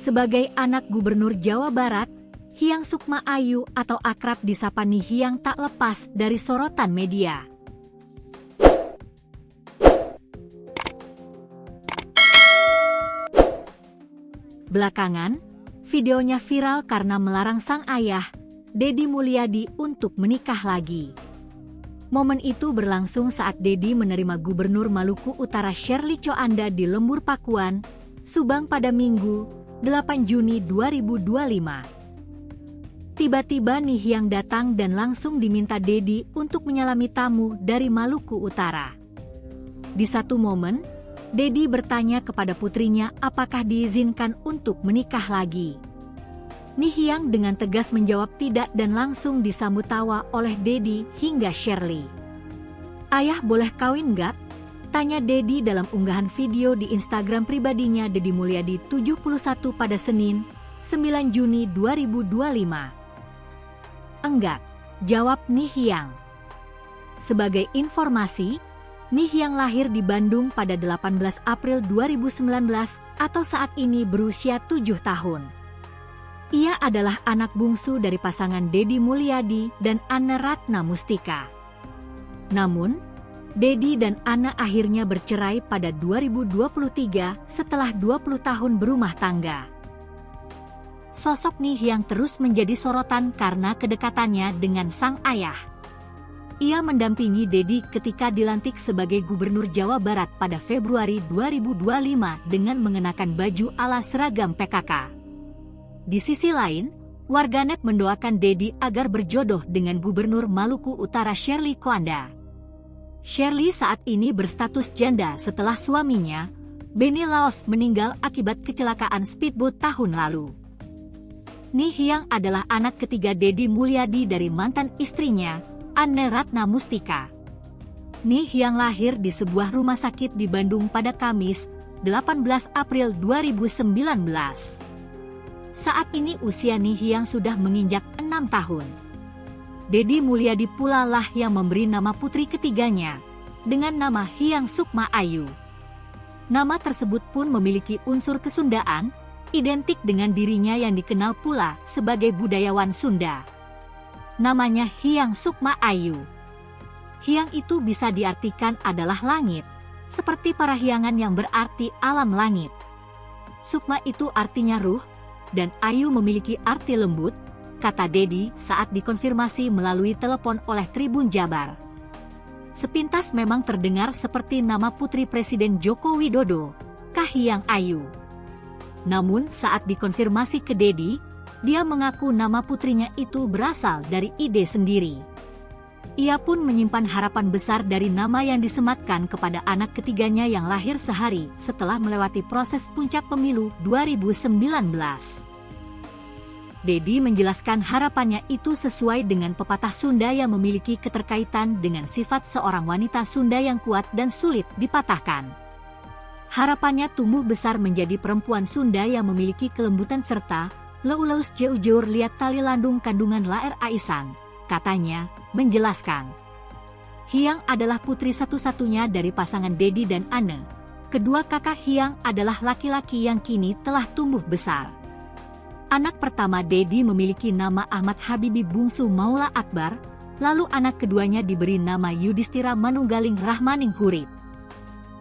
Sebagai anak Gubernur Jawa Barat, Hyang Sukma Ayu atau akrab disapa Nihyang tak lepas dari sorotan media. Belakangan, videonya viral karena melarang sang ayah, Deddy Mulyadi, untuk menikah lagi. Momen itu berlangsung saat Deddy menerima Gubernur Maluku Utara Shirley Coanda di Lembur Pakuan, Subang pada Minggu, 8 Juni 2025. Tiba-tiba Nihyang datang dan langsung diminta Deddy untuk menyalami tamu dari Maluku Utara. Di satu momen, Deddy bertanya kepada putrinya apakah diizinkan untuk menikah lagi. Nihyang dengan tegas menjawab tidak dan langsung disambut tawa oleh Deddy hingga Shirley. "Ayah boleh kawin nggak?" tanya Deddy dalam unggahan video di Instagram pribadinya Deddy Mulyadi 71 pada Senin, 9 Juni 2025. "Enggak," jawab Nihyang. Sebagai informasi, Nihyang lahir di Bandung pada 18 April 2019 atau saat ini berusia 7 tahun. Ia adalah anak bungsu dari pasangan Deddy Mulyadi dan Anne Ratna Mustika. Namun, Deddy dan Anne akhirnya bercerai pada 2023 setelah 20 tahun berumah tangga. Sosok Nihyang terus menjadi sorotan karena kedekatannya dengan sang ayah. Ia mendampingi Deddy ketika dilantik sebagai Gubernur Jawa Barat pada Februari 2025 dengan mengenakan baju ala seragam PKK. Di sisi lain, warganet mendoakan Deddy agar berjodoh dengan Gubernur Maluku Utara Shirley Coanda. Shirley saat ini berstatus janda setelah suaminya, Benny Laos, meninggal akibat kecelakaan speedboat tahun lalu. Nihyang adalah anak ketiga Deddy Mulyadi dari mantan istrinya, Anne Ratna Mustika. Nihyang lahir di sebuah rumah sakit di Bandung pada Kamis, 18 April 2019. Saat ini usia Nihyang sudah menginjak 6 tahun. Deddy Mulyadi pula lah yang memberi nama putri ketiganya, dengan nama Hyang Sukma Ayu. Nama tersebut pun memiliki unsur kesundaan, identik dengan dirinya yang dikenal pula sebagai budayawan Sunda. Namanya Hyang Sukma Ayu. Hyang itu bisa diartikan adalah langit, seperti parahyangan yang berarti alam langit. Sukma itu artinya ruh, dan Ayu memiliki arti lembut, kata Deddy saat dikonfirmasi melalui telepon oleh Tribun Jabar. Sepintas memang terdengar seperti nama putri Presiden Joko Widodo, Kahiyang Ayu. Namun saat dikonfirmasi ke Deddy, dia mengaku nama putrinya itu berasal dari ide sendiri. Ia pun menyimpan harapan besar dari nama yang disematkan kepada anak ketiganya yang lahir sehari setelah melewati proses puncak pemilu 2019. Deddy menjelaskan harapannya itu sesuai dengan pepatah Sunda yang memiliki keterkaitan dengan sifat seorang wanita Sunda yang kuat dan sulit dipatahkan. Harapannya tumbuh besar menjadi perempuan Sunda yang memiliki kelembutan serta leulaus jeujur liat tali landung kandungan laer aisan, katanya, menjelaskan. Hyang adalah putri satu-satunya dari pasangan Deddy dan Anne. Kedua kakak Hyang adalah laki-laki yang kini telah tumbuh besar. Anak pertama Deddy memiliki nama Ahmad Habibi Bungsu Maula Akbar, lalu anak keduanya diberi nama Yudhistira Manunggaling Rahmaning Hurib.